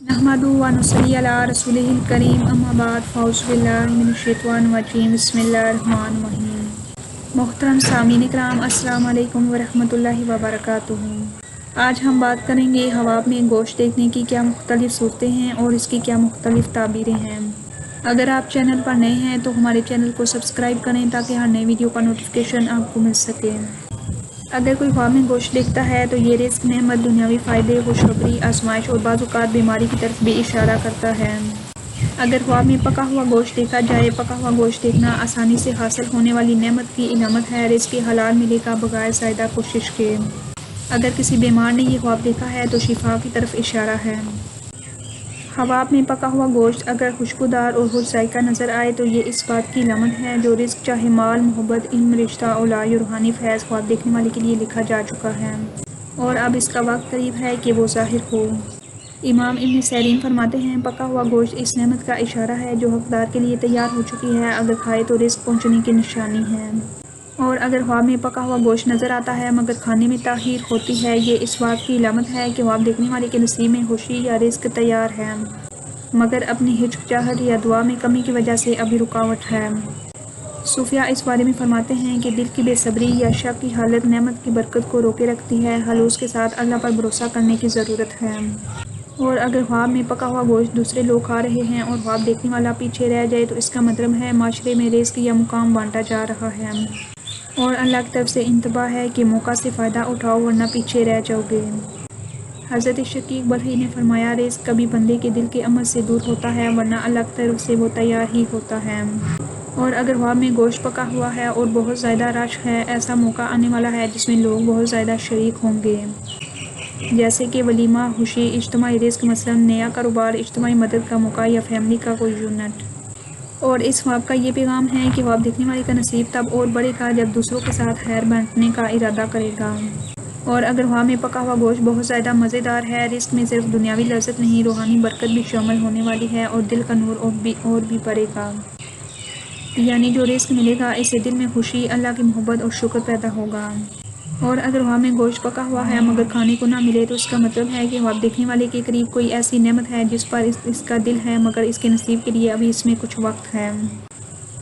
نحمدہ و نصلی علی رسولہ الکریم اما بعد فاعوذ باللہ من الشیطان الرجیم بسم اللہ الرحمن الرحیم۔ محترم سامعین اکرام، السلام علیکم ورحمۃ اللہ وبرکاتہ۔ آج ہم بات کریں گے حواب میں گوشت دیکھنے کی کیا مختلف صورتیں ہیں اور اس کی کیا مختلف تعبیریں ہیں۔ اگر آپ چینل پر نئے ہیں تو ہمارے چینل کو سبسکرائب کریں تاکہ ہر نئے ویڈیو کا نوٹیفیکیشن آپ کو مل سکے۔ اگر کوئی خواب میں گوشت دیکھتا ہے تو یہ رزق، نعمت، دنیاوی فائدے، خوشخبری، آزمائش اور بعض اوقات بیماری کی طرف بھی اشارہ کرتا ہے۔ اگر خواب میں پکا ہوا گوشت دیکھا جائے، پکا ہوا گوشت دیکھنا آسانی سے حاصل ہونے والی نعمت کی علامت ہے، رزق حلال ملے گا بغیر زائدہ کوشش کے۔ اگر کسی بیمار نے یہ خواب دیکھا ہے تو شفا کی طرف اشارہ ہے۔ حواب میں پکا ہوا گوشت اگر خوشبودار اور خوش ذائقہ نظر آئے تو یہ اس بات کی علامت ہے جو رزق، چاہے مال، محبت، علم، رشتہ، اولاد یا روحانی فیض خواب دیکھنے والے کے لیے لکھا جا چکا ہے اور اب اس کا وقت قریب ہے کہ وہ ظاہر ہو۔ امام ابن سیرین فرماتے ہیں، پکا ہوا گوشت اس نعمت کا اشارہ ہے جو حقدار کے لیے تیار ہو چکی ہے، اگر کھائے تو رزق پہنچنے کی نشانی ہے۔ اور اگر خواب میں پکا ہوا گوشت نظر آتا ہے مگر کھانے میں تاخیر ہوتی ہے، یہ اس بات کی علامت ہے کہ خواب دیکھنے والے کے نصیب میں خوشی یا رزق تیار ہے مگر اپنی ہچکچاہٹ یا دعا میں کمی کی وجہ سے ابھی رکاوٹ ہے۔ صوفیاء اس بارے میں فرماتے ہیں کہ دل کی بے صبری یا شک کی حالت نعمت کی برکت کو روکے رکھتی ہے، خلوص کے ساتھ اللہ پر بھروسہ کرنے کی ضرورت ہے۔ اور اگر خواب میں پکا ہوا گوشت دوسرے لوگ کھا رہے ہیں اور خواب دیکھنے والا پیچھے رہ جائے تو اس کا مطلب ہے معاشرے میں رزق یا مقام بانٹا جا رہا ہے اور اللہ کی طرف سے انتباہ ہے کہ موقع سے فائدہ اٹھاؤ ورنہ پیچھے رہ جاؤ گے۔ حضرت شقیق بلخی نے فرمایا، رزق کبھی بندے کے دل کے عمل سے دور ہوتا ہے ورنہ اللہ کی طرف سے وہ تیار ہی ہوتا ہے۔ اور اگر خواب میں گوشت پکا ہوا ہے اور بہت زیادہ رش ہے، ایسا موقع آنے والا ہے جس میں لوگ بہت زیادہ شریک ہوں گے، جیسے کہ ولیمہ، خوشی، اجتماعی رزق، مثلاً نیا کاروبار، اجتماعی مدد کا موقع یا فیملی کا کوئی یونٹ۔ اور اس خواب کا یہ پیغام ہے کہ خواب دیکھنے والے کا نصیب تب اور بڑھے گا جب دوسروں کے ساتھ خیر بانٹنے کا ارادہ کرے گا۔ اور اگر خواب میں پکا ہوا گوشت بہت زیادہ مزیدار ہے، رزق میں صرف دنیاوی لذت نہیں روحانی برکت بھی شامل ہونے والی ہے اور دل کا نور اور بھی بڑھے گا، یعنی جو رزق ملے گا اس سے دل میں خوشی، اللہ کی محبت اور شکر پیدا ہوگا۔ اور اگر خواب میں گوشت پکا ہوا ہے مگر کھانے کو نہ ملے تو اس کا مطلب ہے کہ خواب دیکھنے والے کے قریب کوئی ایسی نعمت ہے جس پر اس کا دل ہے مگر اس کے نصیب کے لیے ابھی اس میں کچھ وقت ہے،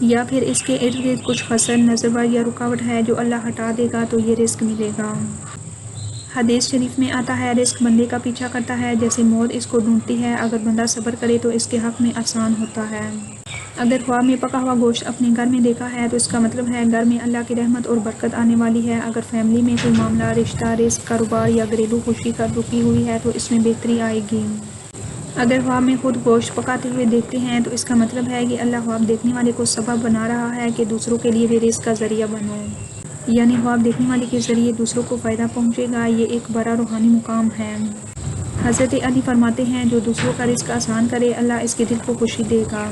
یا پھر اس کے ارد گرد کچھ خسر، نظر یا رکاوٹ ہے جو اللہ ہٹا دے گا تو یہ رزق ملے گا۔ حدیث شریف میں آتا ہے، رزق بندے کا پیچھا کرتا ہے جیسے موت اس کو ڈھونڈتی ہے، اگر بندہ صبر کرے تو اس کے حق میں آسان ہوتا ہے۔ اگر خواب میں پکا ہوا گوشت اپنے گھر میں دیکھا ہے تو اس کا مطلب ہے گھر میں اللہ کی رحمت اور برکت آنے والی ہے، اگر فیملی میں کوئی معاملہ، رشتہ، رزق، کاروبار یا گھریلو خوشی کا رکی ہوئی ہے تو اس میں بہتری آئے گی۔ اگر خواب میں خود گوشت پکاتے ہوئے دیکھتے ہیں تو اس کا مطلب ہے کہ اللہ خواب دیکھنے والے کو سبب بنا رہا ہے کہ دوسروں کے لیے بھی رزق کا ذریعہ بنو، یعنی خواب دیکھنے والے کے ذریعے دوسروں کو فائدہ پہنچے گا، یہ ایک بڑا روحانی مقام ہے۔ حضرت علی فرماتے ہیں، جو دوسروں کا رزق آسان کرے اللہ اس کے دل کو خوشی دے گا۔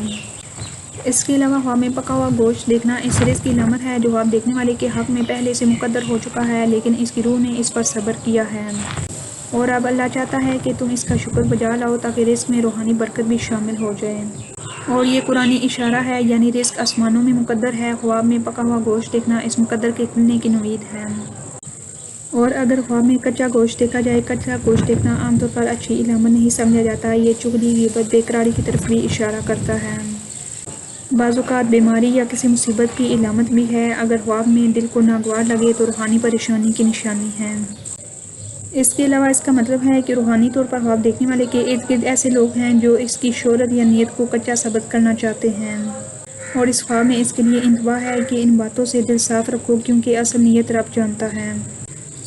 اس کے علاوہ خواب میں پکا ہوا گوشت دیکھنا اس رزق کی علامت ہے جو خواب دیکھنے والے کے حق میں پہلے سے مقدر ہو چکا ہے لیکن اس کی روح نے اس پر صبر کیا ہے اور اب اللہ چاہتا ہے کہ تم اس کا شکر بجا لاؤ تاکہ رزق میں روحانی برکت بھی شامل ہو جائے۔ اور یہ قرآنی اشارہ ہے، یعنی رزق آسمانوں میں مقدر ہے، خواب میں پکا ہوا گوشت دیکھنا اس مقدر کے کھلنے کی نوید ہے۔ اور اگر خواب میں کچا گوشت دیکھا جائے، کچا گوشت دیکھنا عام طور پر اچھی علامت نہیں سمجھا جاتا، یہ چغلی، غیبت، بے قراری کی طرف بھی اشارہ کرتا ہے، بعض اوقات بیماری یا کسی مصیبت کی علامت بھی ہے۔ اگر خواب میں دل کو ناگوار لگے تو روحانی پریشانی کی نشانی ہے۔ اس کے علاوہ اس کا مطلب ہے کہ روحانی طور پر خواب دیکھنے والے کے ارد گرد ایسے لوگ ہیں جو اس کی شہرت یا نیت کو کچا ثابت کرنا چاہتے ہیں، اور اس خواب میں اس کے لیے انتباہ ہے کہ ان باتوں سے دل صاف رکھو کیونکہ اصل نیت رب جانتا ہے۔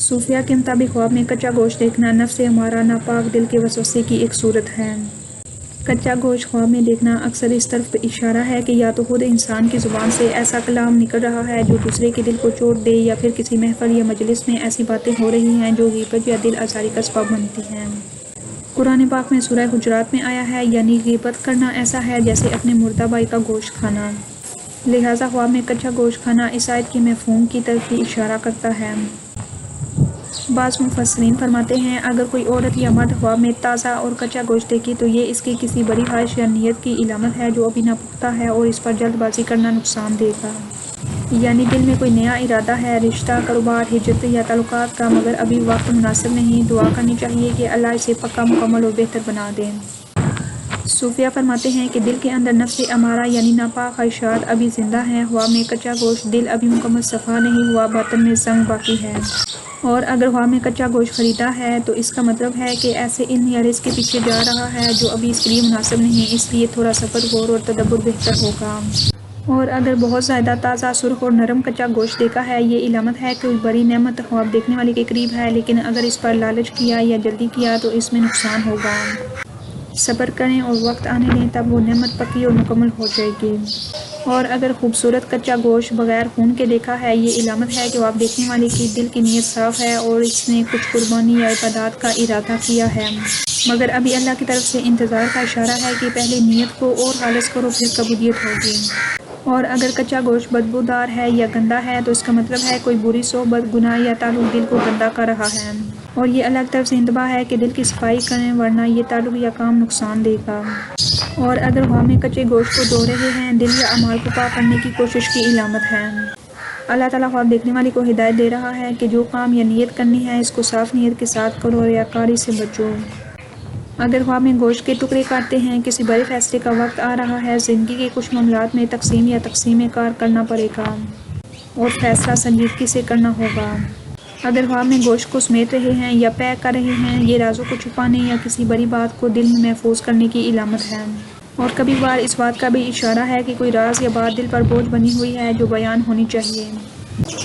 صوفیاء کے مطابق خواب میں کچا گوشت دیکھنا نفس امارہ، ناپاک دل کے وسوسے کی ایک صورت ہے۔ کچا گوشت خواب میں دیکھنا اکثر اس طرف اشارہ ہے کہ یا تو خود انسان کی زبان سے ایسا کلام نکل رہا ہے جو دوسرے کے دل کو چوٹ دے، یا پھر کسی محفل یا مجلس میں ایسی باتیں ہو رہی ہیں جو غیبت یا دل آزاری کا سبب بنتی ہیں۔ قرآن پاک میں سورہ حجرات میں آیا ہے، یعنی غیبت کرنا ایسا ہے جیسے اپنے مردہ بھائی کا گوشت کھانا، لہٰذا خواب میں کچا گوشت کھانا اس آیت کے مفہوم کی طرف بھی اشارہ کرتا ہے۔ بعض مفسرین فرماتے ہیں، اگر کوئی عورت یا مرد خواب میں تازہ اور کچا گوشت دیکھے تو یہ اس کی کسی بڑی خواہش یا نیت کی علامت ہے جو ابھی ناپختہ ہے اور اس پر جلد بازی کرنا نقصان دے گا، یعنی دل میں کوئی نیا ارادہ ہے، رشتہ، کاروبار، ہجرت یا تعلقات کا، مگر ابھی وقت مناسب نہیں۔ دعا کرنی چاہیے کہ اللہ اسے پکا، مکمل اور بہتر بنا دے۔ صوفیہ فرماتے ہیں کہ دل کے اندر نفس امارہ یعنی ناپاک خواہشات ابھی زندہ ہیں، ہوا میں کچا گوشت، دل ابھی مکمل صفا نہیں ہوا، باطن میں زنگ باقی ہے۔ اور اگر ہوا میں کچا گوشت خریدا ہے تو اس کا مطلب ہے کہ ایسے علم یا رزق کے پیچھے جا رہا ہے جو ابھی اس کے لیے مناسب نہیں، اس لیے تھوڑا صبر، غور اور تدبر بہتر ہوگا۔ اور اگر بہت زیادہ تازہ، سرخ اور نرم کچا گوشت دیکھا ہے، یہ علامت ہے کہ کوئی بڑی نعمت خواب دیکھنے والے کے قریب ہے، لیکن اگر اس پر لالچ کیا یا جلدی کیا تو اس میں نقصان ہوگا۔ صبر کریں اور وقت آنے دیں، تب وہ نعمت پکی اور مکمل ہو جائے گی۔ اور اگر خوبصورت کچا گوشت بغیر خون کے دیکھا ہے، یہ علامت ہے کہ خواب دیکھنے والے کی دل کی نیت صاف ہے اور اس نے کچھ قربانی یا عبادات کا ارادہ کیا ہے، مگر ابھی اللہ کی طرف سے انتظار کا اشارہ ہے کہ پہلے نیت کو اور خالص کرو، پھر قبولیت ہوگی۔ اور اگر کچا گوشت بدبودار ہے یا گندا ہے تو اس کا مطلب ہے کوئی بری صحبت، گناہ یا تعلق دل کو گندا کر رہا ہے، اور یہ اللہ کی طرف سے انتباہ ہے کہ دل کی صفائی کریں ورنہ یہ تعلق یا کام نقصان دے گا۔ اور اگر ہوا میں کچے گوشت کو دھو رہے ہیں، دل یا اعمال کو پاک کرنے کی کوشش کی علامت ہے۔ اللہ تعالیٰ خواب دیکھنے والے کو ہدایت دے رہا ہے کہ جو کام یا نیت کرنی ہے اس کو صاف نیت کے ساتھ کرو اور ریاکاری سے بچو۔ اگر خواب میں گوشت کے ٹکڑے کاٹتے ہیں، کسی بڑے فیصلے کا وقت آ رہا ہے، زندگی کے کچھ معاملات میں تقسیم یا تقسیم کار کرنا پڑے گا اور فیصلہ سنجیدگی سے کرنا ہوگا۔ اگر خواب میں گوشت کو سمیٹ رہے ہیں یا پیک کر رہے ہیں، یہ رازوں کو چھپانے یا کسی بڑی بات کو دل میں محفوظ کرنے کی علامت ہے۔ اور کبھی کبھار اس بات کا بھی اشارہ ہے کہ کوئی راز یا بات دل پر بوجھ بنی ہوئی ہے جو بیان ہونی چاہیے۔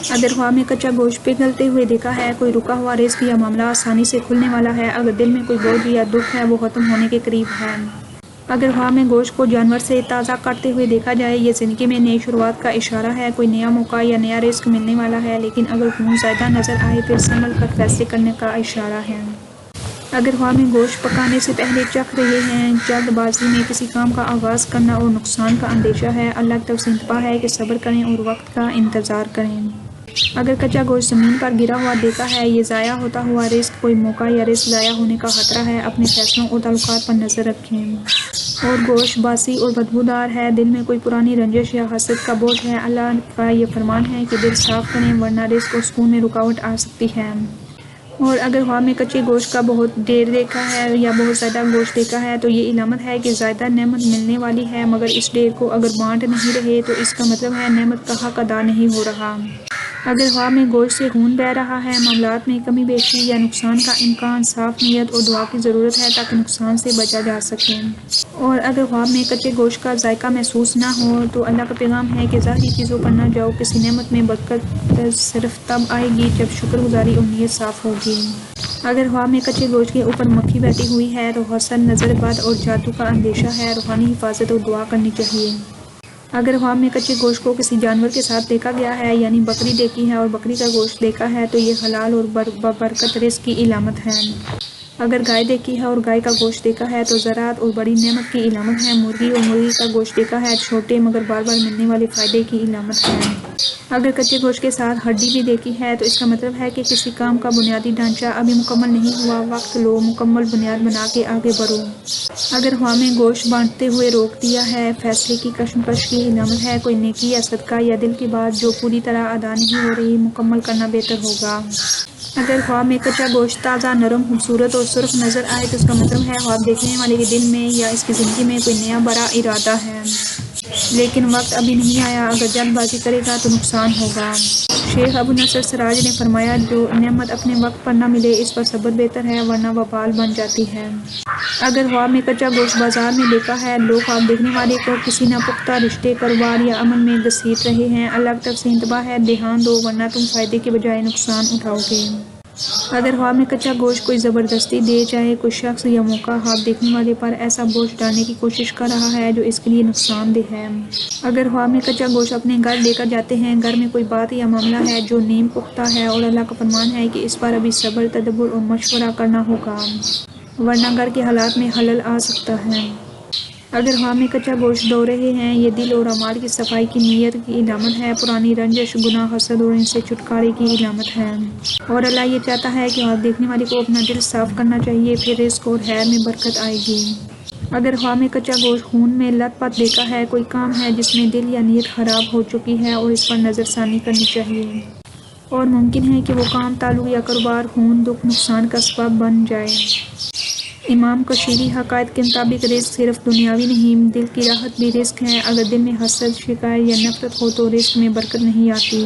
اگر خواب میں کچا گوشت پگھلتے ہوئے دیکھا ہے، کوئی رکا ہوا رزق یا معاملہ آسانی سے کھلنے والا ہے، اگر دل میں کوئی بوجھ یا دکھ ہے وہ ختم ہونے کے قریب ہے۔ اگر خواب میں گوشت کو جانور سے تازہ کاٹتے ہوئے دیکھا جائے، یہ زندگی میں نئی شروعات کا اشارہ ہے، کوئی نیا موقع یا نیا رزق ملنے والا ہے، لیکن اگر خون زیادہ نظر آئے پھر سنبھل کر فیصلے کرنے کا اشارہ ہے۔ اگر خواب میں گوشت پکانے سے پہلے چکھ رہے ہیں، جلد بازی میں کسی کام کا آغاز کرنا اور نقصان کا اندیشہ ہے، اللہ کی طرف سے انتباہ ہے کہ صبر کریں اور وقت کا انتظار کریں۔ اگر کچا گوشت زمین پر گرا ہوا دیکھا ہے، یہ ضائع ہوتا ہوا رزق، کوئی موقع یا رزق ضائع ہونے کا خطرہ ہے، اپنے فیصلوں اور تعلقات پر نظر رکھیں۔ اور گوشت باسی اور بدبودار ہے، دل میں کوئی پرانی رنجش یا حسد کا بوجھ ہے، اللہ کا یہ فرمان ہے کہ دل صاف کریں ورنہ رزق اور سکون میں رکاوٹ آ سکتی ہے۔ اور اگر خواب میں کچے گوشت کا بہت ڈھیر دیکھا ہے یا بہت زیادہ گوشت دیکھا ہے تو یہ علامت ہے کہ زیادہ نعمت ملنے والی ہے، مگر اس ڈھیر کو اگر بانٹ نہیں رہے تو اس کا مطلب ہے نعمت کا حق ادا نہیں ہو رہا۔ اگر خواب میں گوشت سے خون بہہ رہا ہے، معاملات میں کمی بیشی یا نقصان کا امکان، صاف نیت اور دعا کی ضرورت ہے تاکہ نقصان سے بچا جا سکے۔ اور اگر خواب میں کچے گوشت کا ذائقہ محسوس نہ ہو تو اللہ کا پیغام ہے کہ ظاہری چیزوں پر نہ جاؤ، کسی نعمت میں برکت صرف تب آئے گی جب شکر گزاری اور نیت صاف ہوگی۔ اگر خواب میں کچے گوشت کے اوپر مکھی بیٹھی ہوئی ہے تو حسد، نظر بد اور جادو کا اندیشہ ہے، روحانی حفاظت اور دعا کرنی چاہیے۔ اگر خواب میں کچے گوشت کو کسی جانور کے ساتھ دیکھا گیا ہے، یعنی بکری دیکھی ہے اور بکری کا گوشت دیکھا ہے، تو یہ حلال اور ببرکت رزق کی علامت ہے۔ اگر گائے دیکھی ہے اور گائے کا گوشت دیکھا ہے تو زراعت اور بڑی نعمت کی علامت ہے۔ مرغی اور مرغی کا گوشت دیکھا ہے، چھوٹے مگر بار بار ملنے والے فائدے کی علامت ہے۔ اگر کچے گوشت کے ساتھ ہڈی بھی دیکھی ہے تو اس کا مطلب ہے کہ کسی کام کا بنیادی ڈھانچہ ابھی مکمل نہیں ہوا، وقت لو، مکمل بنیاد بنا کے آگے بڑھو۔ اگر خواب میں گوشت بانٹتے ہوئے روک دیا ہے، فیصلے کی کشمکش کی علامت ہے، کوئی نیکی یا صدقہ یا دل کی بات جو پوری طرح ادا نہیں ہو رہی، مکمل کرنا بہتر ہوگا۔ اگر خواب میں کچا گوشت تازہ، نرم، خوبصورت اور سرخ نظر آئے تو اس کا مطلب ہے خواب دیکھنے والے کے دل میں یا اس کی زندگی میں کوئی نیا بڑا ارادہ ہے، لیکن وقت ابھی نہیں آیا، اگر جلد بازی کرے گا تو نقصان ہوگا۔ شیخ ابو نصر سراج نے فرمایا، جو نعمت اپنے وقت پر نہ ملے اس پر صبر بہتر ہے ورنہ وبال بن جاتی ہے۔ اگر خواب میں کچا گوشت بازار میں دیکھا ہے، لوگ خواب دیکھنے والے کو کسی ناپختہ رشتے، کاروبار یا عمل میں گھسیٹ رہے ہیں، اللہ کی طرف سے انتباہ ہے دھیان دو ورنہ تم فائدے کے بجائے نقصان اٹھاؤ گے۔ اگر خواب میں کچا گوشت کوئی زبردستی دے جائے، کوئی شخص یا موقع خواب دیکھنے والے پر ایسا بوجھ ڈالنے کی کوشش کر رہا ہے جو اس کے لیے نقصان دہ ہے۔ اگر خواب میں کچا گوشت اپنے گھر لے کر جاتے ہیں، گھر میں کوئی بات یا معاملہ ہے جو نیم پختہ ہے اور اللہ کا فرمان ہے کہ اس پر ابھی صبر، تدبر اور مشورہ کرنا ہوگا ورنہ گھر کے حالات میں خلل آ سکتا ہے۔ اگر خواب میں کچا گوشت دھو رہے ہیں، یہ دل اور اعمال کی صفائی کی نیت کی علامت ہے، پرانی رنجش، گناہ، حسد اور ان سے چھٹکارے کی علامت ہے، اور اللہ یہ چاہتا ہے کہ خواب دیکھنے والے کو اپنا دل صاف کرنا چاہیے، پھر رزق اور خیر میں برکت آئے گی۔ اگر خواب میں کچا گوشت خون میں لت پت دیکھا ہے، کوئی کام ہے جس میں دل یا نیت خراب ہو چکی ہے اور اس پر نظر ثانی کرنی چاہیے، اور ممکن ہے کہ وہ کام، تعلق یا کاروبار خون، دکھ، نقصان کا سبب بن جائے۔ امام کشیری حقائق کے مطابق رزق صرف دنیاوی نہیں، دل کی راحت بھی رزق ہے۔ اگر دل میں حسد، شکایت یا نفرت ہو تو رزق میں برکت نہیں آتی۔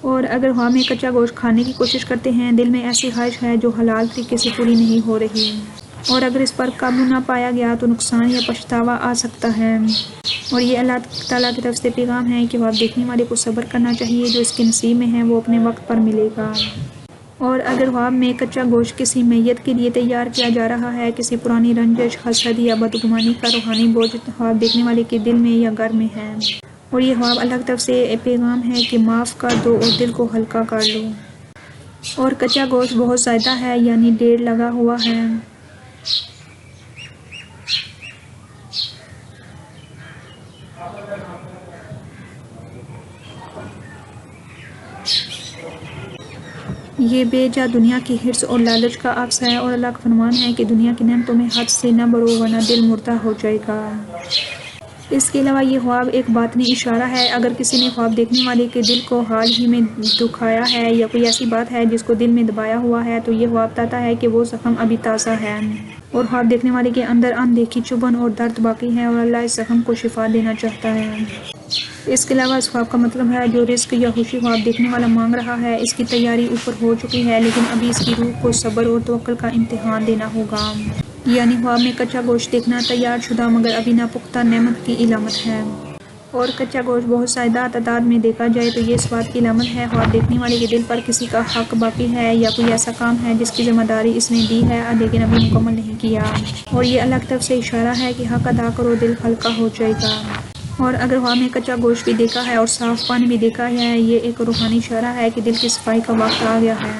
اور اگر ہوا میں کچا گوشت کھانے کی کوشش کرتے ہیں، دل میں ایسی خواہش ہے جو حلال طریقے سے پوری نہیں ہو رہی، اور اگر اس پر قابو نہ پایا گیا تو نقصان یا پچھتاوا آ سکتا ہے۔ اور یہ اللہ تعالیٰ کی طرف سے پیغام ہے کہ خواب دیکھنے والے کو صبر کرنا چاہیے، جو اس کے نصیب میں ہے وہ اپنے وقت پر ملے گا۔ اور اگر خواب میں کچا گوشت کسی میت کے لیے تیار کیا جا رہا ہے، کسی پرانی رنجش، حسد یا بدگمانی کا روحانی بوجھ خواب دیکھنے والے کے دل میں یا گھر میں ہے، اور یہ خواب اللہ کی طرف سے پیغام ہے کہ معاف کر دو اور دل کو ہلکا کر لو۔ اور کچا گوشت بہت زیادہ ہے، یعنی ڈیڑھ لگا ہوا ہے۔ یہ بے جا دنیا کی حرص اور لالچ کا عکس ہے، اور اللہ کا فرمان ہے کہ دنیا کی نعمتوں میں حد سے نہ بڑھو ورنہ دل مردہ ہو جائے گا۔ اس کے علاوہ یہ خواب ایک باطنی اشارہ ہے۔ اگر کسی نے خواب دیکھنے والے کے دل کو حال ہی میں دکھایا ہے یا کوئی ایسی بات ہے جس کو دل میں دبایا ہوا ہے تو یہ خواب بتاتا ہے کہ وہ زخم ابھی تازہ ہے، اور خواب دیکھنے والے کے اندر اندیکھی چبھن اور درد باقی ہے، اور اللہ اس زخم کو شفا دینا چاہتا ہے۔ اس کے علاوہ اس خواب کا مطلب ہے جو رزق یا خوشی خواب دیکھنے والا مانگ رہا ہے، اس کی تیاری اوپر ہو چکی ہے، لیکن ابھی اس کی روح کو صبر اور توکل کا امتحان دینا ہوگا۔ یعنی خواب میں کچا گوشت دیکھنا تیار شدہ مگر ابھی ناپختہ نعمت کی علامت ہے، اور کچا گوشت بہت زیادہ تعداد میں دیکھا جائے تو یہ اس بات کی علامت ہے خواب دیکھنے والے کے دل پر کسی کا حق باقی ہے، یا کوئی ایسا کام ہے جس کی ذمہ داری اس نے دی ہے لیکن ابھی مکمل نہیں کیا، اور یہ اللہ کی طرف سے اشارہ ہے کہ حق ادا کرو، دل ہلکا ہو جائے گا۔ اور اگر خواب میں کچا گوشت بھی دیکھا ہے اور صاف پانی بھی دیکھا ہے، یہ ایک روحانی اشارہ ہے کہ دل کی صفائی کا وقت آ گیا ہے،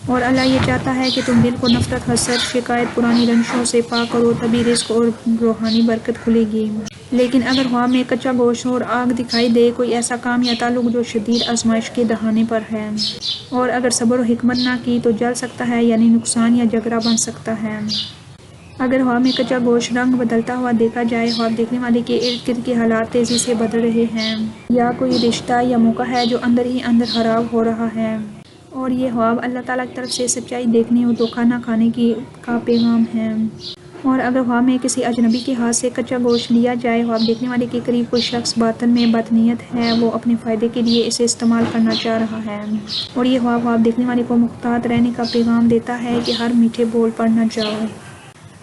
اور اللہ یہ چاہتا ہے کہ تم دل کو نفرت، حسد، شکایت، پرانی رنجشوں سے پاک کرو، تبھی رزق اور روحانی برکت کھلے گی۔ لیکن اگر خواب میں کچا گوشت اور آگ دکھائی دے، کوئی ایسا کام یا تعلق جو شدید آزمائش کے دہانے پر ہے، اور اگر صبر و حکمت نہ کی تو جل سکتا ہے، یعنی نقصان یا جھگڑا بن سکتا ہے۔ اگر خواب میں کچا گوشت رنگ بدلتا ہوا دیکھا جائے، خواب دیکھنے والے کے ارد گرد کے حالات تیزی سے بدل رہے ہیں، یا کوئی رشتہ یا موقع ہے جو اندر ہی اندر خراب ہو رہا ہے، اور یہ خواب اللہ تعالیٰ کی طرف سے سچائی دیکھنے اور دھوکہ نہ کھانے کا پیغام ہے۔ اور اگر خواب میں کسی اجنبی کے ہاتھ سے کچا گوشت لیا جائے، خواب دیکھنے والے کے قریب کوئی شخص باطن میں بدنیت ہے، وہ اپنے فائدے کے لیے اسے استعمال کرنا چاہ رہا ہے، اور یہ خواب دیکھنے والے کو محتاط رہنے کا پیغام دیتا ہے کہ ہر میٹھے بول پر نہ جاؤ۔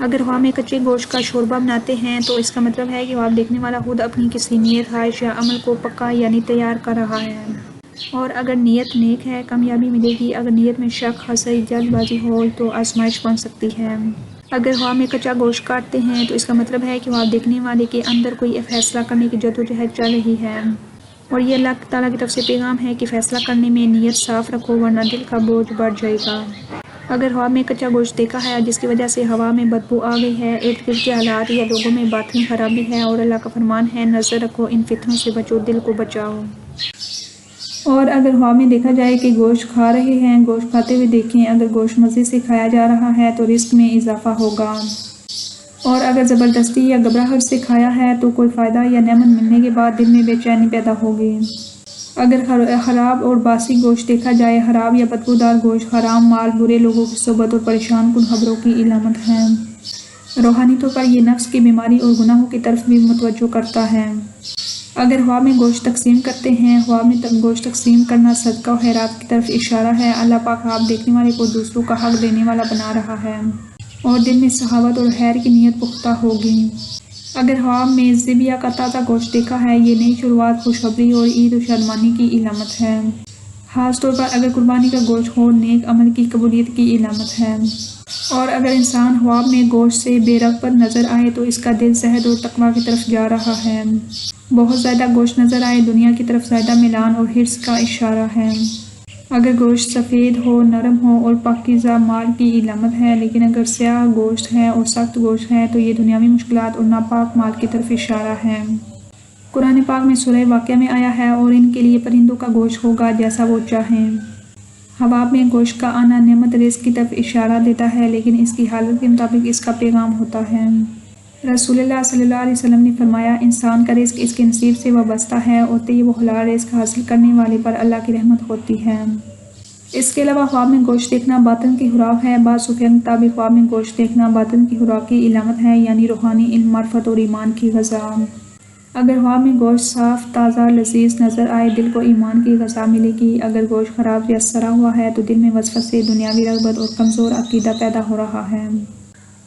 اگر خواب میں کچے گوشت کا شوربہ بناتے ہیں تو اس کا مطلب ہے کہ خواب دیکھنے والا خود اپنی کسی نیت، خواہش یا عمل کو پکا یعنی تیار کر رہا ہے، اور اگر نیت نیک ہے کامیابی ملے گی، اگر نیت میں شک، حسد، جلد بازی ہو تو آزمائش بن سکتی ہے۔ اگر خواب میں کچا گوشت کاٹتے ہیں تو اس کا مطلب ہے کہ خواب دیکھنے والے کے اندر کوئی فیصلہ کرنے کی جدوجہد چل رہی ہے، اور یہ اللہ تعالیٰ کی طرف سے پیغام ہے کہ فیصلہ کرنے میں نیت صاف رکھو ورنہ دل کا بوجھ بڑھ جائے گا۔ اگر خواب میں کچا گوشت دیکھا ہے جس کی وجہ سے ہوا میں بدبو آ گئی ہے، ارد گرد کے حالات یا لوگوں میں باطنی خرابی ہے، اور اللہ کا فرمان ہے نظر رکھو، ان فتنوں سے بچو، دل کو بچاؤ۔ اور اگر خواب میں دیکھا جائے کہ گوشت کھا رہے ہیں، گوشت کھاتے ہوئے دیکھیں، اگر گوشت مزے سے کھایا جا رہا ہے تو رزق میں اضافہ ہوگا، اور اگر زبردستی یا گھبراہٹ سے کھایا ہے تو کوئی فائدہ یا نعمت ملنے کے بعد دل میں بے چینی پیدا ہوگی۔ اگر خراب اور باسی گوشت دیکھا جائے، خراب یا بدبودار گوشت حرام مال، برے لوگوں کی صحبت اور پریشان کن خبروں کی علامت ہے۔ روحانی طور پر یہ نفس کی بیماری اور گناہوں کی طرف بھی متوجہ کرتا ہے۔ اگر خواب میں گوشت تقسیم کرتے ہیں، خواب میں گوشت تقسیم کرنا صدقہ و خیرات کی طرف اشارہ ہے۔ اللہ پاک خواب دیکھنے والے کو دوسروں کا حق دینے والا بنا رہا ہے، اور دل میں سخاوت اور خیر کی نیت پختہ ہوگی۔ اگر خواب میں ذبیحہ کا تازہ گوشت دیکھا ہے، یہ نئی شروعات، خوشخبری اور عید و شادمانی کی علامت ہے، خاص طور پر اگر قربانی کا گوشت ہو، نیک عمل کی قبولیت کی علامت ہے۔ اور اگر انسان خواب میں گوشت سے بے رغبت نظر آئے تو اس کا دل زہد اور تقویٰ کی طرف جا رہا ہے۔ بہت زیادہ گوشت نظر آئے، دنیا کی طرف زیادہ میلان اور حرص کا اشارہ ہے۔ اگر گوشت سفید ہو، نرم ہو اور پاکیزہ مال کی علامت ہے، لیکن اگر سیاہ گوشت ہے اور سخت گوشت ہے تو یہ دنیاوی مشکلات اور ناپاک مال کی طرف اشارہ ہے۔ قرآن پاک میں سورہ واقعہ میں آیا ہے، اور ان کے لیے پرندوں کا گوشت ہوگا جیسا وہ چاہیں۔ خواب میں گوشت کا آنا نعمت رزق کی طرف اشارہ دیتا ہے، لیکن اس کی حالت کے مطابق اس کا پیغام ہوتا ہے۔ رسول اللہ صلی اللہ علیہ وسلم نے فرمایا، انسان کا رزق اس کے نصیب سے وابستہ ہے، اور طیب و حلال رزق حاصل کرنے والے پر اللہ کی رحمت ہوتی ہے۔ اس کے علاوہ خواب میں گوشت دیکھنا باطن کی خوراک ہے۔ بعض صوفیہ کے مطابق خواب میں گوشت دیکھنا باطن کی خوراک کی علامت ہے، یعنی روحانی علم، معرفت اور ایمان کی غذا۔ اگر خواب میں گوشت صاف، تازہ، لذیذ نظر آئے، دل کو ایمان کی غذا ملے گی۔ اگر گوشت خراب یا سڑا ہوا ہے تو دل میں وسوسے، دنیاوی رغبت اور کمزور عقیدہ پیدا ہو رہا ہے۔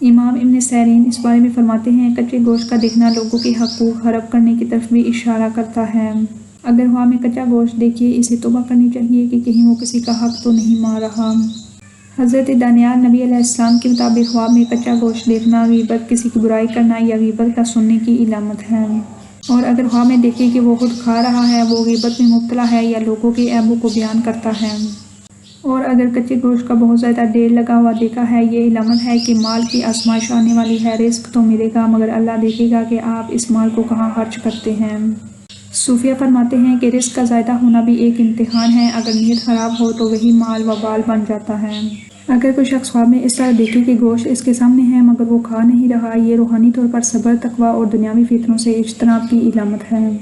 امام ابن سیرین اس بارے میں فرماتے ہیں، کچے گوشت کا دیکھنا لوگوں کے حقوق ہڑپ کرنے کی طرف بھی اشارہ کرتا ہے۔ اگر خواب میں کچا گوشت دیکھے، اسے توبہ کرنی چاہیے کہ کہیں وہ کسی کا حق تو نہیں مار رہا۔ حضرت دانیال نبی علیہ السلام کے مطابق خواب میں کچا گوشت دیکھنا غیبت، کسی کی برائی کرنا یا غیبت کا سننے کی علامت ہے۔ اور اگر خواب میں دیکھے کہ وہ خود کھا رہا ہے، وہ غیبت میں مبتلا ہے یا لوگوں کے عیبوں کو بیان کرتا ہے۔ اور اگر کچے گوشت کا بہت زیادہ ڈھیر لگا ہوا دیکھا ہے، یہ علامت ہے کہ مال کی آزمائش آنے والی ہے۔ رزق تو ملے گا، مگر اللہ دیکھے گا کہ آپ اس مال کو کہاں خرچ کرتے ہیں۔ صوفیہ فرماتے ہیں کہ رزق کا زائدہ ہونا بھی ایک امتحان ہے، اگر نیت خراب ہو تو وہی مال وبال بن جاتا ہے۔ اگر کوئی شخص خواب میں اس طرح دیکھے کہ گوشت اس کے سامنے ہے مگر وہ کھا نہیں رہا، یہ روحانی طور پر صبر، تقویٰ اور دنیاوی فتنوں سے اجتناب کی علامت ہے،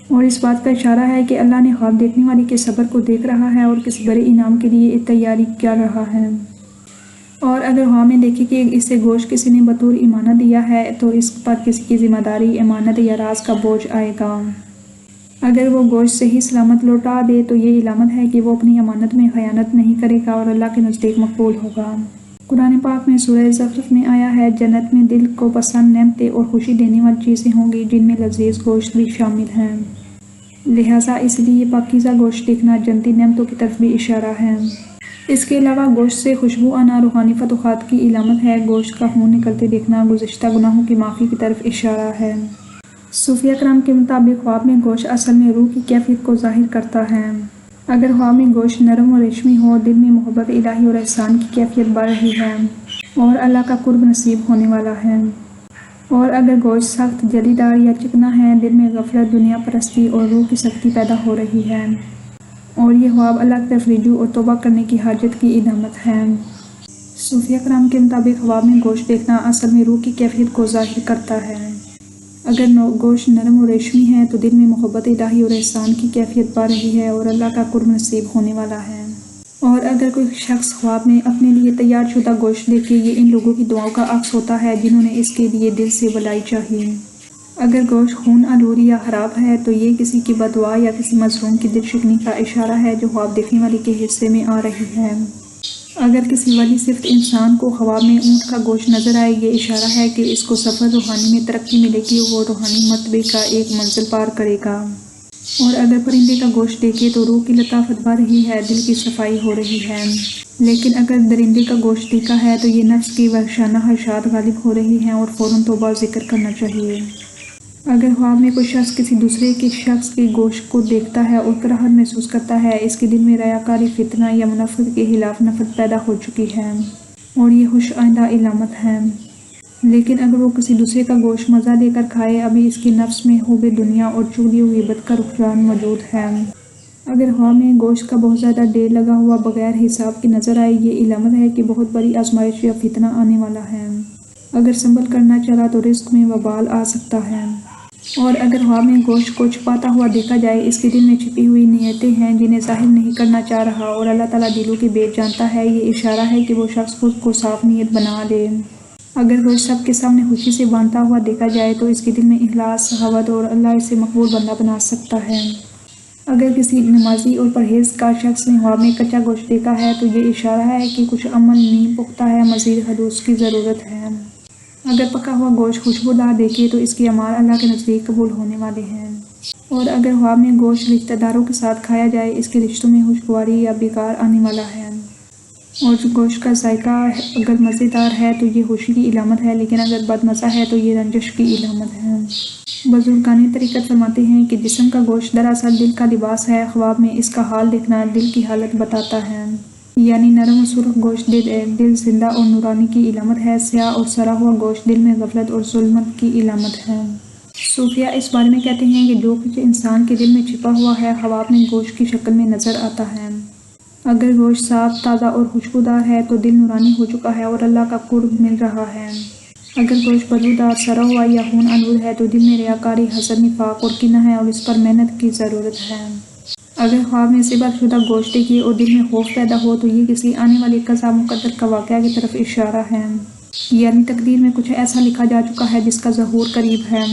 اور اس بات کا اشارہ ہے کہ اللہ نے خواب دیکھنے والے کے صبر کو دیکھ رہا ہے اور کسی بڑے انعام کے لیے تیاری کر رہا ہے۔ اور اگر خواب میں دیکھے کہ اسے گوشت کسی نے بطور امانت دیا ہے تو اس پر کسی کی ذمہ داری، امانت یا راز کا بوجھ آئے گا۔ اگر وہ گوشت صحیح سلامت لوٹا دے تو یہ علامت ہے کہ وہ اپنی امانت میں خیانت نہیں کرے گا اور اللہ کے نزدیک مقبول ہوگا۔ قرآن پاک میں سورہ زخرف میں آیا ہے، جنت میں دل کو پسند نعمتیں اور خوشی دینے والی چیزیں ہوں گی جن میں لذیذ گوشت بھی شامل ہیں، لہٰذا اس لیے پاکیزہ گوشت دیکھنا جنتی نعمتوں کی طرف بھی اشارہ ہے۔ اس کے علاوہ گوشت سے خوشبو آنا روحانی فتوحات کی علامت ہے۔ گوشت کا خون نکلتے دیکھنا گزشتہ گناہوں کی معافی کی طرف اشارہ ہے۔ صوفیہ کرام کے مطابق خواب میں گوشت اصل میں روح کی کیفیت کو ظاہر کرتا ہے۔ اگر خواب میں گوشت نرم و ریشمی ہو، دل میں محبت الہی اور احسان کی کیفیت بڑھ رہی ہے اور اللہ کا قرب نصیب ہونے والا ہے۔ اور اگر گوشت سخت، جلی دار یا چکنا ہے، دل میں غفلت، دنیا پرستی اور روح کی سختی پیدا ہو رہی ہے، اور یہ خواب اللہ کی طرف رجوع اور توبہ کرنے کی حاجت کی علامت ہے۔ صوفیہ کرام کے مطابق خواب میں گوشت دیکھنا اصل میں روح کی کیفیت کو ظاہر کرتا ہے۔ اگر گوشت نرم و ریشمی ہے تو دل میں محبت الہی اور احسان کی کیفیت بڑھ رہی ہے اور اللہ کا قرب نصیب ہونے والا ہے۔ اور اگر کوئی شخص خواب میں اپنے لیے تیار شدہ گوشت دیکھے، یہ ان لوگوں کی دعاؤں کا عکس ہوتا ہے جنہوں نے اس کے لیے دل سے بھلائی چاہی۔ اگر گوشت خون آلود یا خراب ہے تو یہ کسی کی بد دعا یا کسی مظلوم کی دل شکنی کا اشارہ ہے جو خواب دیکھنے والے کے حصے میں آ رہی ہے۔ اگر کسی ولی صفت انسان کو خواب میں اونٹ کا گوشت نظر آئے، یہ اشارہ ہے کہ اس کو سفر روحانی میں ترقی ملے گی، وہ روحانی مرتبے کا ایک منزل پار کرے گا۔ اور اگر پرندے کا گوشت دیکھے تو روح کی لطافت بڑھ رہی ہے، دل کی صفائی ہو رہی ہے۔ لیکن اگر درندے کا گوشت دیکھا ہے تو یہ نفس کی وحشانہ خواہشات غالب ہو رہی ہیں اور فوراً توبہ و ذکر کرنا چاہیے۔ اگر خواب میں کوئی شخص کسی دوسرے کے شخص کے گوشت کو دیکھتا ہے اور کراہت محسوس کرتا ہے، اس کے دل میں ریاکاری، فتنہ یا منافقت کے خلاف نفرت پیدا ہو چکی ہے اور یہ خوش آئندہ علامت ہے۔ لیکن اگر وہ کسی دوسرے کا گوشت مزہ لے کر کھائے، ابھی اس کے نفس میں حب دنیا اور چغلی و غیبت کا رجحان موجود ہے۔ اگر خواب میں گوشت کا بہت زیادہ ڈھیر لگا ہوا بغیر حساب کے نظر آئے، یہ علامت ہے کہ بہت بڑی آزمائش یا فتنہ آنے والا ہے۔ اگر سنبھل کر نہ چلا تو رزق میں وبال آ سکتا ہے۔ اور اگر خواب میں گوشت کو چھپاتا ہوا دیکھا جائے، اس کے دل میں چھپی ہوئی نیتیں ہیں جنہیں ظاہر نہیں کرنا چاہ رہا اور اللہ تعالیٰ دلوں کے بھید جانتا ہے، یہ اشارہ ہے کہ وہ شخص خود کو صاف نیت بنا لے۔ اگر گوشت سب کے سامنے خوشی سے بانٹا ہوا دیکھا جائے تو اس کے دل میں اخلاص، سخاوت اور اللہ اسے مقبول بندہ بنا سکتا ہے۔ اگر کسی نمازی اور پرہیزگار شخص نے خواب میں کچا گوشت دیکھا ہے تو یہ اشارہ ہے کہ کچھ عمل نیم پختہ ہے، مزید حدوث کی ضرورت ہے۔ اگر پکا ہوا گوشت خوشبودار دیکھے تو اس کے اعمال اللہ کے نزدیک قبول ہونے والے ہیں۔ اور اگر خواب میں گوشت رشتہ داروں کے ساتھ کھایا جائے، اس کے رشتوں میں خوشگواری یا بگاڑ آنے والا ہے۔ اور گوشت کا ذائقہ اگر مزیدار ہے تو یہ خوشی کی علامت ہے، لیکن اگر بد مزہ ہے تو یہ رنجش کی علامت ہے۔ بزرگان طریقت فرماتے ہیں کہ جسم کا گوشت دراصل دل کا لباس ہے۔ خواب میں اس کا حال دیکھنا دل کی حالت بتاتا ہے، یعنی نرم و سرخ گوشت دل زندہ اور نورانی کی علامت ہے، سیاہ اور سڑا ہوا گوشت دل میں غفلت اور ظلمت کی علامت ہے۔ صوفیہ اس بارے میں کہتے ہیں کہ جو کچھ انسان کے دل میں چھپا ہوا ہے، خواب میں گوشت کی شکل میں نظر آتا ہے۔ اگر گوشت صاف، تازہ اور خوشبودار ہے تو دل نورانی ہو چکا ہے اور اللہ کا قرب مل رہا ہے۔ اگر گوشت بدبودار، سڑا ہوا یا خون آلود ہے تو دل میں ریاکاری، حسد، نفاق اور کینہ ہے اور اس پر محنت کی ضرورت ہے۔ اگر خواب میں ذبح شدہ گوشت دیکھیے اور دل میں خوف پیدا ہو تو یہ کسی آنے والی قضا مقدر کا واقعہ کی طرف اشارہ ہے، یعنی تقدیر میں کچھ ایسا لکھا جا چکا ہے جس کا ظہور قریب ہے۔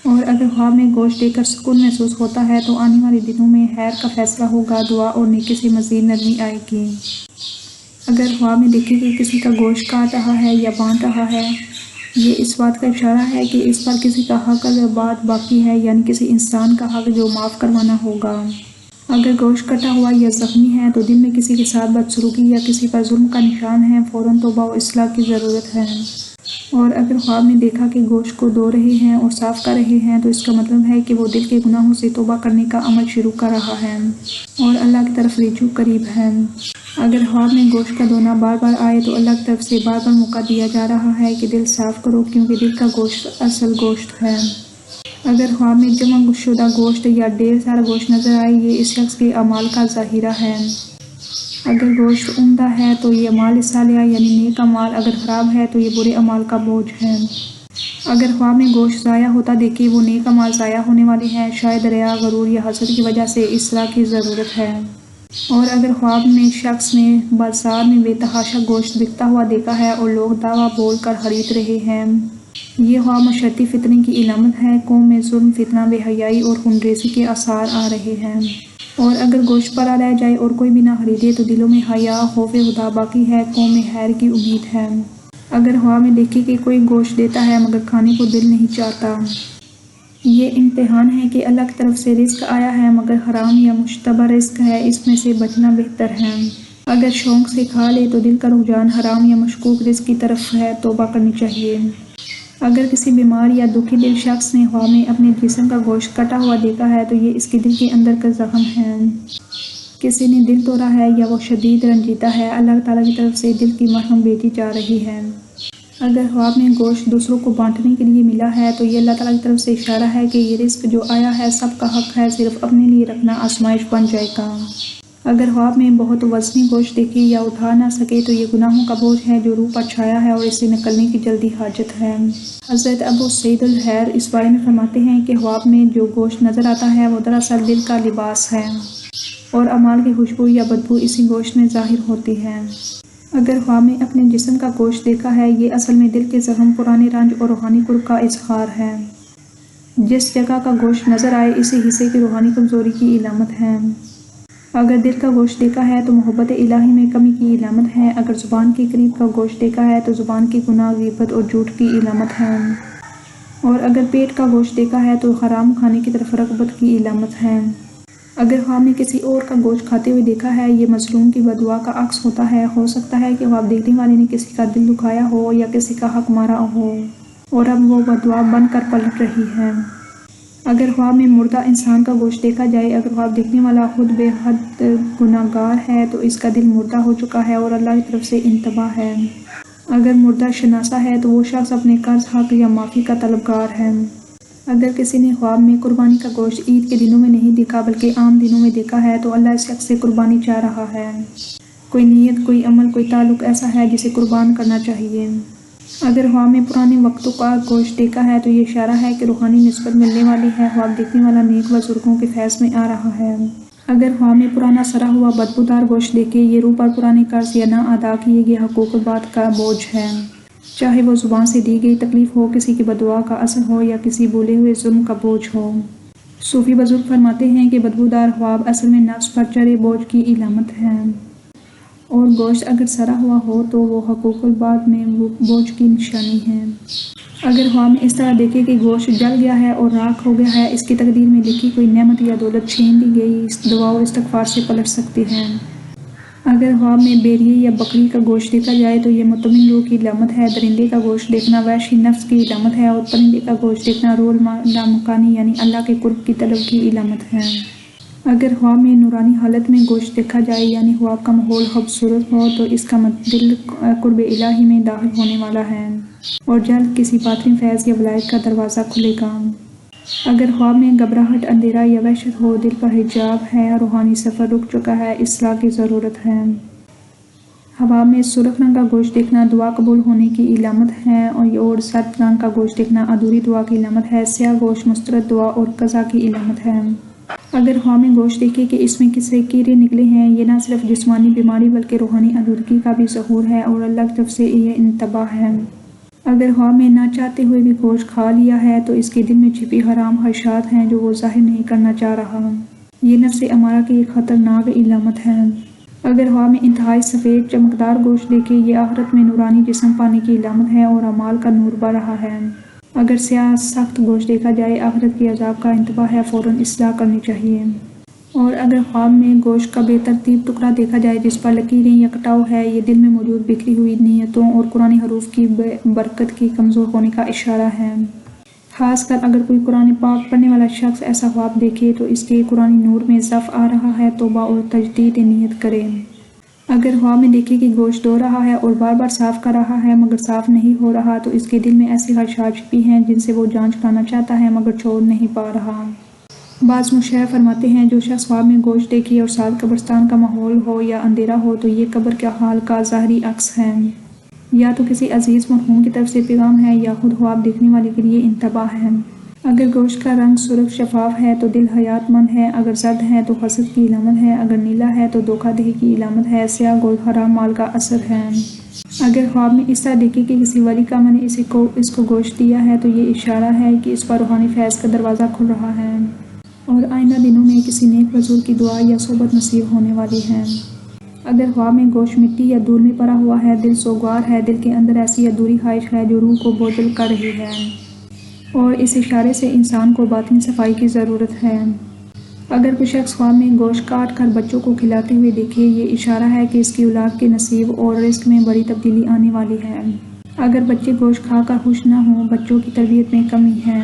اور اگر خواب میں گوشت دیکھ کر سکون محسوس ہوتا ہے تو آنے والے دنوں میں خیر کا فیصلہ ہوگا، دعا اور نیکی سے مزید نرمی آئے گی۔ اگر خواب میں دیکھے کہ کسی کا گوشت کاٹ رہا ہے یا بانٹ رہا ہے، یہ اس بات کا اشارہ ہے کہ اس پر کسی کا حق بات باقی ہے، یعنی کسی انسان کا حق جو معاف کروانا ہوگا۔ اگر گوشت کٹا ہوا یا زخمی ہے تو دل میں کسی کے ساتھ بدسلوکی یا کسی پر ظلم کا نشان ہے، فوراً توبہ و اصلاح کی ضرورت ہے۔ اور اگر خواب میں دیکھا کہ گوشت کو دھو رہے ہیں اور صاف کر رہے ہیں تو اس کا مطلب ہے کہ وہ دل کے گناہوں سے توبہ کرنے کا عمل شروع کر رہا ہے اور اللہ کی طرف رجوع قریب ہے۔ اگر خواب میں گوشت کا دھونا بار بار آئے تو اللہ کی طرف سے بار بار موقع دیا جا رہا ہے کہ دل صاف کرو، کیونکہ دل کا گوشت اصل گوشت ہے۔ اگر خواب میں جمع شدہ گوشت یا ڈھیر سارا گوشت نظر آئے، یہ اس شخص کے اعمال کا ظاہرہ ہے۔ اگر گوشت عمدہ ہے تو یہ اعمال صالحہ یعنی نیک اعمال، اگر خراب ہے تو یہ برے اعمال کا بوجھ ہے۔ اگر خواب میں گوشت ضائع ہوتا دیکھے وہ نیک اعمال ضائع ہونے والے ہیں، شاید ریا، غرور یا حسد کی وجہ سے اصلاح کی ضرورت ہے۔ اور اگر خواب میں شخص نے بازار میں بے تحاشا گوشت بکتا ہوا دیکھا ہے اور لوگ دعویٰ بول کر خرید رہے ہیں، یہ خواب مشرتی فتنے کی علامت ہے۔ قوم میں ظلم، فتنہ، بے حیائی اور خون ریزی کے آثار آ رہے ہیں۔ اور اگر گوشت پڑا رہ جائے اور کوئی بھی نہ خریدے تو دلوں میں حیا، خوف خدا باقی ہے، قوم میں خیر کی امید ہے۔ اگر خواب میں دیکھے کہ کوئی گوشت دیتا ہے مگر کھانے کو دل نہیں چاہتا، یہ امتحان ہے کہ اللہ کی طرف سے رزق آیا ہے مگر حرام یا مشتبہ رزق ہے، اس میں سے بچنا بہتر ہے۔ اگر شوق سے کھا لے تو دل کا رجحان حرام یا مشکوک رزق کی طرف ہے، توبہ کرنی چاہیے۔ اگر کسی بیمار یا دکھی دل شخص نے خواب میں اپنے جسم کا گوشت کٹا ہوا دیکھا ہے تو یہ اس کے دل کے اندر کا زخم ہے، کسی نے دل توڑا ہے یا وہ شدید رنجیدہ ہے، اللہ تعالیٰ کی طرف سے دل کی مرہم بھیجی جا رہی ہے۔ اگر خواب میں گوشت دوسروں کو بانٹنے کے لیے ملا ہے تو یہ اللہ تعالیٰ کی طرف سے اشارہ ہے کہ یہ رزق جو آیا ہے سب کا حق ہے، صرف اپنے لیے رکھنا آزمائش بن جائے گا۔ اگر خواب میں بہت وزنی گوشت دیکھے یا اٹھا نہ سکے تو یہ گناہوں کا بوجھ ہے جو روح پر چھایا ہے اور اسے نکلنے کی جلدی حاجت ہے۔ حضرت ابو سعید الخیر اس بارے میں فرماتے ہیں کہ خواب میں جو گوشت نظر آتا ہے وہ دراصل دل کا لباس ہے اور اعمال کی خوشبو یا بدبو اسی گوشت میں ظاہر ہوتی ہے۔ اگر خواب میں اپنے جسم کا گوشت دیکھا ہے، یہ اصل میں دل کے زخم، پرانے رنج اور روحانی قرب کا اظہار ہے۔ جس جگہ کا گوشت نظر آئے اسی حصے کی روحانی کمزوری کی علامت ہے۔ اگر دل کا گوشت دیکھا ہے تو محبت الہی میں کمی کی علامت ہے۔ اگر زبان کے قریب کا گوشت دیکھا ہے تو زبان کے گناہ، غیبت اور جھوٹ کی علامت ہے۔ اور اگر پیٹ کا گوشت دیکھا ہے تو حرام کھانے کی طرف رغبت کی علامت ہے۔ اگر خواب میں کسی اور کا گوشت کھاتے ہوئے دیکھا ہے، یہ مظلوم کی بددعا کا عکس ہوتا ہے۔ ہو سکتا ہے کہ خواب دیکھنے والے نے کسی کا دل دکھایا ہو یا کسی کا حق مارا ہو اور اب وہ بددعا بن کر پلٹ رہی ہے۔ اگر خواب میں مردہ انسان کا گوشت دیکھا جائے، اگر خواب دیکھنے والا خود بے حد گناہگار ہے تو اس کا دل مردہ ہو چکا ہے اور اللہ کی طرف سے انتباہ ہے۔ اگر مردہ شناسا ہے تو وہ شخص اپنے قرض، حق یا معافی کا طلبگار ہے۔ اگر کسی نے خواب میں قربانی کا گوشت عید کے دنوں میں نہیں دیکھا بلکہ عام دنوں میں دیکھا ہے تو اللہ اس شخص سے قربانی چاہ رہا ہے۔ کوئی نیت، کوئی عمل، کوئی تعلق ایسا ہے جسے قربان کرنا چاہیے۔ اگر خواب میں پرانے وقتوں کا گوشت دیکھا ہے تو یہ اشارہ ہے کہ روحانی نسبت ملنے والی ہے، خواب دیکھنے والا نیک بزرگوں کے فیض میں آ رہا ہے۔ اگر خواب میں پرانا سڑا ہوا بدبودار گوشت دیکھے، یہ روح پر پرانے قرض یا نہ ادا کیے گئے حقوق البات کا بوجھ ہے، چاہے وہ زبان سے دی گئی تکلیف ہو، کسی کی بددعا کا اثر ہو یا کسی بھولے ہوئے ظلم کا بوجھ ہو۔ صوفی بزرگ فرماتے ہیں کہ بدبودار خواب اصل میں نفس پر چڑھے بوجھ کی علامت ہے، اور گوشت اگر سڑا ہوا ہو تو وہ حقوق البات میں بوجھ کی نشانی ہے۔ اگر خواب میں اس طرح دیکھے کہ گوشت جل گیا ہے اور راکھ ہو گیا ہے، اس کی تقدیر میں لکھی کوئی نعمت یا دولت چھین لی گئی، اس دعا اور استغفار سے پلٹ سکتی ہے۔ اگر خواب میں بھیڑیے یا بکری کا گوشت دیکھا جائے تو یہ مطمئن روح کی علامت ہے۔ درندے کا گوشت دیکھنا وحشی نفس کی علامت ہے اور پرندے کا گوشت دیکھنا روح لامکانی یعنی اللہ کے قرب کی طلب کی علامت ہے۔ اگر خواب میں نورانی حالت میں گوشت دیکھا جائے یعنی خواب کا ماحول خوبصورت ہو تو اس کا دل قرب الہی میں داخل ہونے والا ہے اور جلد کسی باطنی فیض یا ولایت کا دروازہ کھلے گا۔ اگر خواب میں گھبراہٹ، اندھیرا یا وحشت ہو، دل پر حجاب ہے، روحانی سفر رک چکا ہے، اصلاح کی ضرورت ہے۔ خواب میں سرخ رنگ کا گوشت دیکھنا دعا قبول ہونے کی علامت ہے اور زرد رنگ کا گوشت دیکھنا ادھوری دعا کی علامت ہے۔ سیاہ گوشت مسترد دعا اور قضا کی علامت ہے۔ اگر خواب میں گوشت دیکھے کہ اس میں کسی کیڑے نکلے ہیں، یہ نہ صرف جسمانی بیماری بلکہ روحانی آلودگی کا بھی ظہور ہے اور اللہ کی طرف سے یہ انتباہ ہے۔ اگر خواب میں نہ چاہتے ہوئے بھی گوشت کھا لیا ہے تو اس کے دل میں چھپی حرام خواہشات ہیں جو وہ ظاہر نہیں کرنا چاہ رہا۔ یہ نفس امارہ کی ایک خطرناک علامت ہے۔ اگر خواب میں انتہائی سفید چمکدار گوشت دیکھے، یہ آخرت میں نورانی جسم پانے کی علامت ہے اور اعمال کا نور بڑھ رہا ہے۔ اگر سیاہ سخت گوشت دیکھا جائے، آخرت کے عذاب کا انتباہ ہے، فوراً اصلاح کرنی چاہیے۔ اور اگر خواب میں گوشت کا بے ترتیب ٹکڑا دیکھا جائے جس پر لکیریں یا کٹاؤ ہے، یہ دل میں موجود بکھری ہوئی نیتوں اور قرآنی حروف کی برکت کی کمزور ہونے کا اشارہ ہے۔ خاص کر اگر کوئی قرآن پاک پڑھنے والا شخص ایسا خواب دیکھے تو اس کے قرآنی نور میں ضعف آ رہا ہے، توبہ اور تجدید نیت کرے۔ اگر خواب میں دیکھے کہ گوشت دھو رہا ہے اور بار بار صاف کر رہا ہے مگر صاف نہیں ہو رہا، تو اس کے دل میں ایسی خواہشات چھپی ہیں جن سے وہ جان چھڑانا چاہتا ہے مگر چھوڑ نہیں پا رہا۔ بعض مشاہیر فرماتے ہیں جو شخص خواب میں گوشت دیکھے اور ساتھ قبرستان کا ماحول ہو یا اندھیرا ہو تو یہ قبر کے حال کا ظاہری عکس ہے۔ یا تو کسی عزیز مرحوم کی طرف سے پیغام ہے یا خود خواب دیکھنے والے کے لیے انتباہ ہے۔ اگر گوشت کا رنگ سرخ شفاف ہے تو دل حیات مند ہے، اگر زرد ہے تو حسد کی علامت ہے، اگر نیلا ہے تو دھوکہ دہی کی علامت ہے، سیاہ گوشت حرام مال کا اثر ہے۔ اگر خواب میں اس طرح دیکھے کہ کسی ولی کا میں نے اس کو گوشت دیا ہے تو یہ اشارہ ہے کہ اس پر روحانی فیض کا دروازہ کھل رہا ہے اور آئندہ دنوں میں کسی نیک بزرگ کی دعا یا صحبت نصیب ہونے والی ہے۔ اگر خواب میں گوشت مٹی یا دھول میں پڑا ہوا ہے، دل سوگوار ہے، دل کے اندر ایسی ادھوری خواہش ہے جو روح کو بوجھل کر رہی ہے اور اس اشارے سے انسان کو باطنی صفائی کی ضرورت ہے۔ اگر کوئی شخص خواب میں گوشت کاٹ کر بچوں کو کھلاتے ہوئے دیکھے، یہ اشارہ ہے کہ اس کی اولاد کے نصیب اور رزق میں بڑی تبدیلی آنے والی ہے۔ اگر بچے گوشت کھا کر خوش نہ ہوں، بچوں کی تربیت میں کمی ہے۔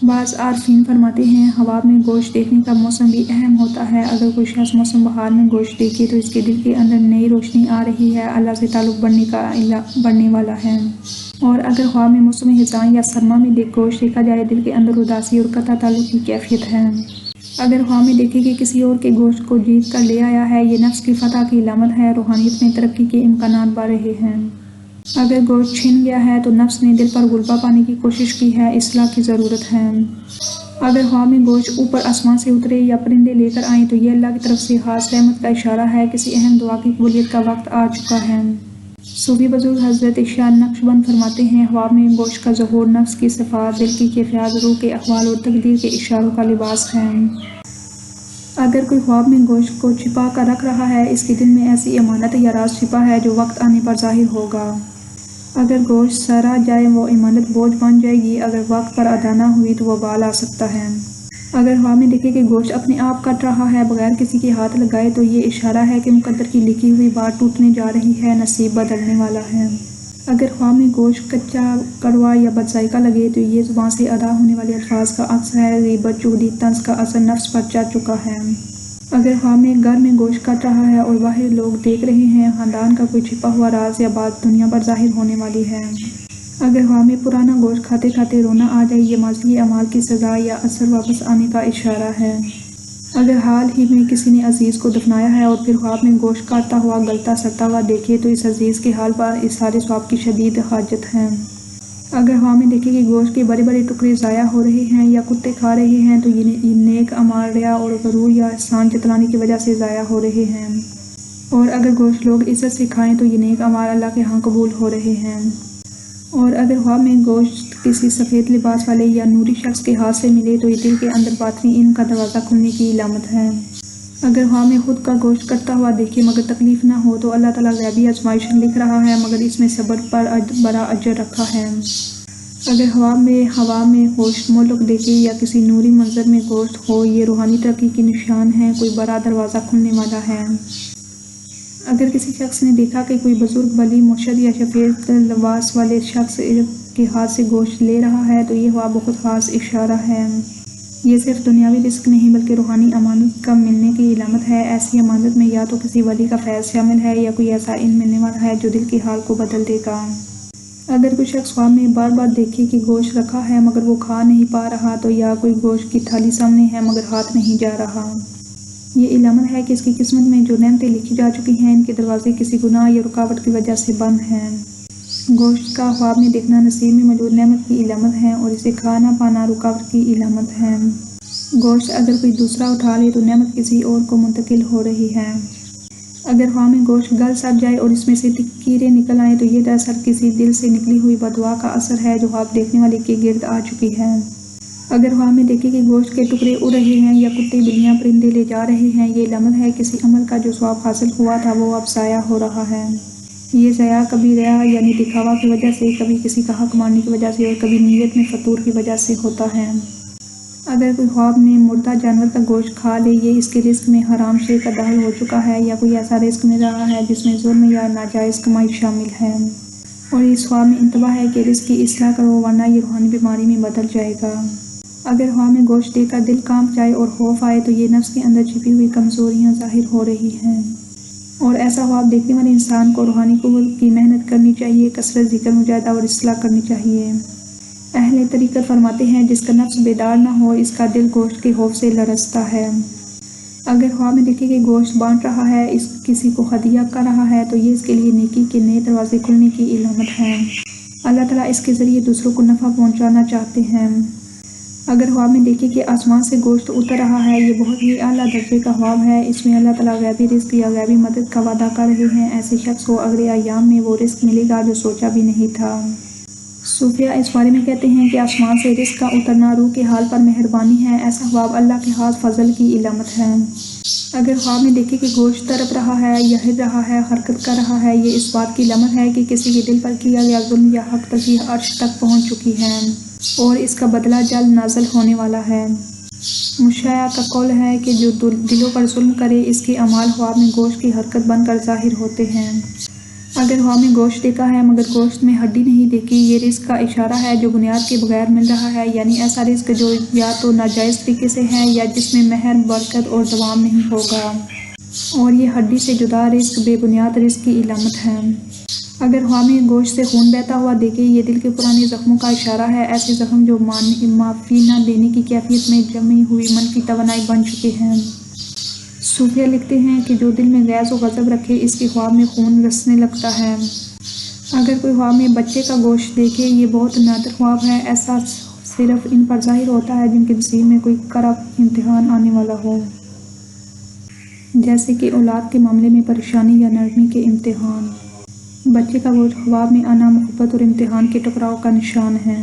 بعض عارفین فرماتے ہیں خواب میں گوشت دیکھنے کا موسم بھی اہم ہوتا ہے۔ اگر کوئی شخص موسم بہار میں گوشت دیکھے تو اس کے دل کے اندر نئی روشنی آ رہی ہے، اللہ سے تعلق بڑھنے والا ہے۔ اور اگر خواب میں موسم خزاں یا سرما میں گوشت دیکھا جائے، دل کے اندر اداسی اور قطع تعلق کی کیفیت ہے۔ اگر خواب میں دیکھے کہ کسی اور کے گوشت کو جیت کر لے آیا ہے، یہ نفس کی فتح کی علامت ہے، روحانیت میں ترقی کے امکانات بڑھ رہے ہیں۔ اگر گوشت چھن گیا ہے تو نفس نے دل پر غلبہ پانے کی کوشش کی ہے، اصلاح کی ضرورت ہے۔ اگر خواب میں گوشت اوپر آسمان سے اترے یا پرندے لے کر آئیں تو یہ اللہ کی طرف سے خاص رحمت کا اشارہ ہے، کسی اہم دعا کی قبولیت کا وقت آ چکا ہے۔ صوفی بزرگ حضرت شاہ نقشبند فرماتے ہیں خواب میں گوشت کا ظہور نفس کی صفات، دل کی کیفیات، روح کے احوال اور تقدیر کے اشاروں کا لباس ہے۔ اگر کوئی خواب میں گوشت کو چھپا کر رکھ رہا ہے، اس کے دل میں ایسی امانت یا راز چھپا ہے جو وقت آنے پر ظاہر ہوگا۔ اگر گوشت سڑا جائے وہ امانت بوجھ بن جائے گی، اگر وقت پر ادا نہ ہوئی تو وہ بال آ سکتا ہے۔ اگر خواب میں دیکھے کہ گوشت اپنے آپ کٹ رہا ہے بغیر کسی کے ہاتھ لگائے تو یہ اشارہ ہے کہ مقدر کی لکھی ہوئی بات ٹوٹنے جا رہی ہے، نصیب بدلنے والا ہے۔ اگر خواب میں گوشت کچا، کڑوا یا بد ذائقہ لگے تو یہ زبان سے ادا ہونے والے الفاظ کا عکس ہے، غیبت، چغلی، طنز کا اثر نفس پر چڑھ چکا ہے۔ اگر خواب میں گھر میں گوشت کٹ رہا ہے اور باہر لوگ دیکھ رہے ہیں، خاندان کا کوئی چھپا ہوا راز یا بات دنیا پر ظاہر ہونے والی ہے۔ اگر خواب میں پرانا گوشت کھاتے کھاتے رونا آ جائے، یہ ماضی اعمال کی سزا یا اثر واپس آنے کا اشارہ ہے۔ اگر حال ہی میں کسی نے عزیز کو دفنایا ہے اور پھر خواب میں گوشت کاٹتا ہوا، گلتا سڑتا ہوا دیکھے تو اس عزیز کے حال پر اظہار ثواب کی شدید حاجت ہے۔ اگر خواب میں دیکھے کہ گوشت کے بڑے بڑے ٹکڑے ضائع ہو رہے ہیں یا کتے کھا رہے ہیں تو یہ نیک اعمال ریا اور غرور یا احسان جتلانے کی وجہ سے ضائع ہو رہے ہیں۔ اور اگر گوشت لوگ عزت سے کھائیں تو یہ نیک اعمال اللہ کے ہاں قبول ہو رہے ہیں۔ اور اگر خواب میں گوشت کسی سفید لباس والے یا نوری شخص کے ہاتھ سے ملے تو یہ دل کے اندر باطنی علم کا دروازہ کھلنے کی علامت ہے۔ اگر خواب میں خود کا گوشت کٹتا ہوا دیکھے مگر تکلیف نہ ہو تو اللہ تعالیٰ غیبی آزمائش لکھ رہا ہے مگر اس میں صبر پر بڑا اجر رکھا ہے۔ اگر خواب میں ہوا میں گوشت ملک دیکھے یا کسی نوری منظر میں گوشت ہو، یہ روحانی ترقی کی نشان ہے، کوئی بڑا دروازہ کھلنے والا ہے۔ اگر کسی شخص نے دیکھا کہ کوئی بزرگ ولی، مرشد یا سفید لباس والے شخص کے ہاتھ سے گوشت لے رہا ہے تو یہ خواب بہت خاص اشارہ ہے۔ یہ صرف دنیاوی رزق نہیں بلکہ روحانی امانت کا ملنے کی علامت ہے۔ ایسی امانت میں یا تو کسی ولی کا فیض شامل ہے یا کوئی ایسا علم ملنے والا ہے جو دل کے حال کو بدل دے گا۔ اگر کوئی شخص خواب میں بار بار دیکھے کہ گوشت رکھا ہے مگر وہ کھا نہیں پا رہا تو یا کوئی گوشت کی تھالی سامنے ہے مگر ہاتھ نہیں جا رہا، یہ علامت ہے کہ اس کی قسمت میں جو نعمتیں لکھی جا چکی ہیں ان کے دروازے کسی گناہ یا رکاوٹ کی وجہ سے بند ہیں۔ گوشت کا خواب میں دیکھنا نصیب میں موجود نعمت کی علامت ہے اور اسے کھا نہ پانا رکاوٹ کی علامت ہے۔ گوشت اگر کوئی دوسرا اٹھا لے تو نعمت کسی اور کو منتقل ہو رہی ہے۔ اگر ہوا میں گوشت گل سڑ جائے اور اس میں سے کیڑے نکل آئیں تو یہ دراصل کسی دل سے نکلی ہوئی بددعا کا اثر ہے جو خواب دیکھنے والے کے گرد آ چکی ہے۔ اگر ہوا میں دیکھے کہ گوشت کے ٹکڑے اڑ رہے ہیں یا کتے بلیاں پرندے لے جا رہے ہیں، یہ علامت ہے کسی عمل کا جو ثواب حاصل ہوا تھا وہ اب ضائع ہو رہا ہے۔ یہ ضیاع کبھی ریا یعنی دکھاوا کی وجہ سے، کبھی کسی کا حق مارنے کی وجہ سے اور کبھی نیت میں فطور کی وجہ سے ہوتا ہے۔ اگر کوئی خواب میں مردہ جانور کا گوشت کھا لے، یہ اس کے رزق میں حرام شے کا دخل ہو چکا ہے یا کوئی ایسا رزق مل رہا ہے جس میں ظلم یا ناجائز کمائی شامل ہے، اور اس خواب میں انتباہ ہے کہ رزق کی اصلاح کرو ورنہ یہ روحانی بیماری میں بدل جائے گا۔ اگر ہوا میں گوشت دیکھ کر دل کانپ جائے اور خوف آئے تو یہ نفس کے اندر چھپی ہوئی کمزوریاں ظاہر ہو رہی ہیں، اور ایسا خواب دیکھنے والے انسان کو روحانی قوت کی محنت کرنی چاہیے، کثرت ذکر مجاہدہ اور اصلاح کرنی چاہیے۔ اہل طریقت فرماتے ہیں جس کا نفس بیدار نہ ہو اس کا دل گوشت کے خوف سے لرزتا ہے۔ اگر خواب میں دیکھے کہ گوشت بانٹ رہا ہے، اس کسی کو ہدیہ کر رہا ہے تو یہ اس کے لیے نیکی کے نئے دروازے کھلنے کی علامت ہے۔ اللہ تعالیٰ اس کے ذریعے دوسروں کو نفع پہنچانا چاہتے ہیں۔ اگر خواب میں دیکھے کہ آسمان سے گوشت اتر رہا ہے، یہ بہت ہی اعلیٰ درجے کا خواب ہے، اس میں اللہ تعالیٰ غیبی رزق یا غیبی مدد کا وعدہ کر رہے ہیں۔ ایسے شخص کو اگلے ایام میں وہ رزق ملے گا جو سوچا بھی نہیں تھا۔ صوفیہ اس بارے میں کہتے ہیں کہ آسمان سے رزق کا اترنا روح کے حال پر مہربانی ہے، ایسا خواب اللہ کے خاص فضل کی علامت ہے۔ اگر خواب میں دیکھے کہ گوشت تڑپ رہا ہے یا ہل رہا ہے، حرکت کر رہا ہے، یہ اس بات کی علامت ہے کہ کسی کے دل پر کیا گیا ظلم یا حق تلخی عرش تک پہنچ چکی ہے اور اس کا بدلہ جلد نازل ہونے والا ہے۔ مشیع کا قول ہے کہ جو دلوں پر ظلم کرے اس کے اعمال خواب میں گوشت کی حرکت بن کر ظاہر ہوتے ہیں۔ اگر خواب میں گوشت دیکھا ہے مگر گوشت میں ہڈی نہیں دیکھی، یہ رزق کا اشارہ ہے جو بنیاد کے بغیر مل رہا ہے، یعنی ایسا رزق جو یا تو ناجائز طریقے سے ہے یا جس میں مہر، برکت اور دوام نہیں ہوگا، اور یہ ہڈی سے جدا رزق بے بنیاد رزق کی علامت ہے۔ اگر خواب میں گوشت سے خون بہتا ہوا دیکھے، یہ دل کے پرانے زخموں کا اشارہ ہے، ایسے زخم جو معافی نہ دینے کی کیفیت میں جمی ہوئی منفی توانائی بن چکے ہیں۔ صوفیہ لکھتے ہیں کہ جو دل میں غیظ و غضب رکھے اس کے خواب میں خون رسنے لگتا ہے۔ اگر کوئی خواب میں بچے کا گوشت دیکھے، یہ بہت نادر خواب ہے، ایسا صرف ان پر ظاہر ہوتا ہے جن کے نصیب میں کوئی کرب امتحان آنے والا ہو، جیسے کہ اولاد کے معاملے میں پریشانی یا نرمی کے امتحان۔ بچے کا گوشت خواب میں آنا محبت اور امتحان کے ٹکراؤ کا نشان ہے۔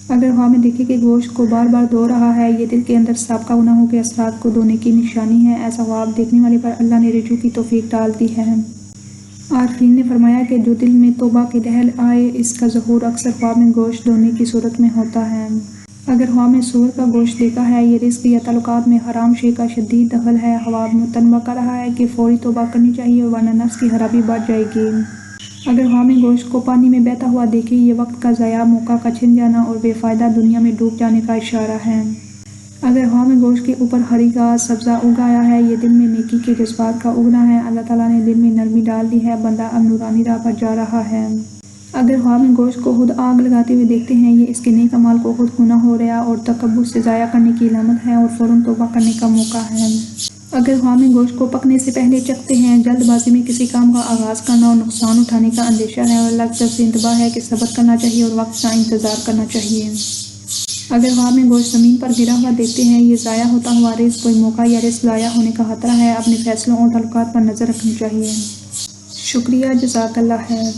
اگر خواب میں دیکھے کہ گوشت کو بار بار دھو رہا ہے، یہ دل کے اندر سابقہ گناہوں کے اثرات کو دھونے کی نشانی ہے، ایسا خواب دیکھنے والے پر اللہ نے رجوع کی توفیق ڈال دی ہے۔ عارفین نے فرمایا کہ جو دل میں توبہ کے دہل آئے اس کا ظہور اکثر خواب میں گوشت دھونے کی صورت میں ہوتا ہے۔ اگر خواب میں سور کا گوشت دیکھا ہے، یہ رزق یا تعلقات میں حرام شے کا شدید دخل ہے، خواب متنبہ کر رہا ہے کہ فوری توبہ کرنی چاہیے ورنہ نفس کی خرابی بڑھ جائے گی۔ اگر خواب میں گوشت کو پانی میں بہتا ہوا دیکھے، یہ وقت کا ضیاع، موقع کا چھن جانا اور بے فائدہ دنیا میں ڈوب جانے کا اشارہ ہے۔ اگر خواب میں گوشت کے اوپر ہری گھاس سبزہ اگ آیا ہے، یہ دل میں نیکی کے جذبات کا اگنا ہے، اللہ تعالیٰ نے دل میں نرمی ڈال دی ہے، بندہ اب نورانی راہ پر جا رہا ہے۔ اگر خواب میں گوشت کو خود آگ لگاتے ہوئے دیکھتے ہیں، یہ اس کے نیک اعمال کو خود گناہ ہو رہا اور تکبر سے ضائع کرنے کی علامت ہے اور فوراً توبہ کرنے کا موقع ہے۔ اگر خواب میں گوشت کو پکنے سے پہلے چکھتے ہیں، جلد بازی میں کسی کام کا آغاز کرنا اور نقصان اٹھانے کا اندیشہ ہے، اور اللہ کی طرف سے انتباہ ہے کہ صبر کرنا چاہیے اور وقت کا انتظار کرنا چاہیے۔ اگر خواب میں گوشت زمین پر گرا ہوا دیکھتے ہیں، یہ ضائع ہوتا ہوا رزق، کوئی موقع یا رزق ضائع ہونے کا خطرہ ہے، اپنے فیصلوں اور تعلقات پر نظر رکھنی چاہیے۔ شکریہ، جزاک اللہ خیر۔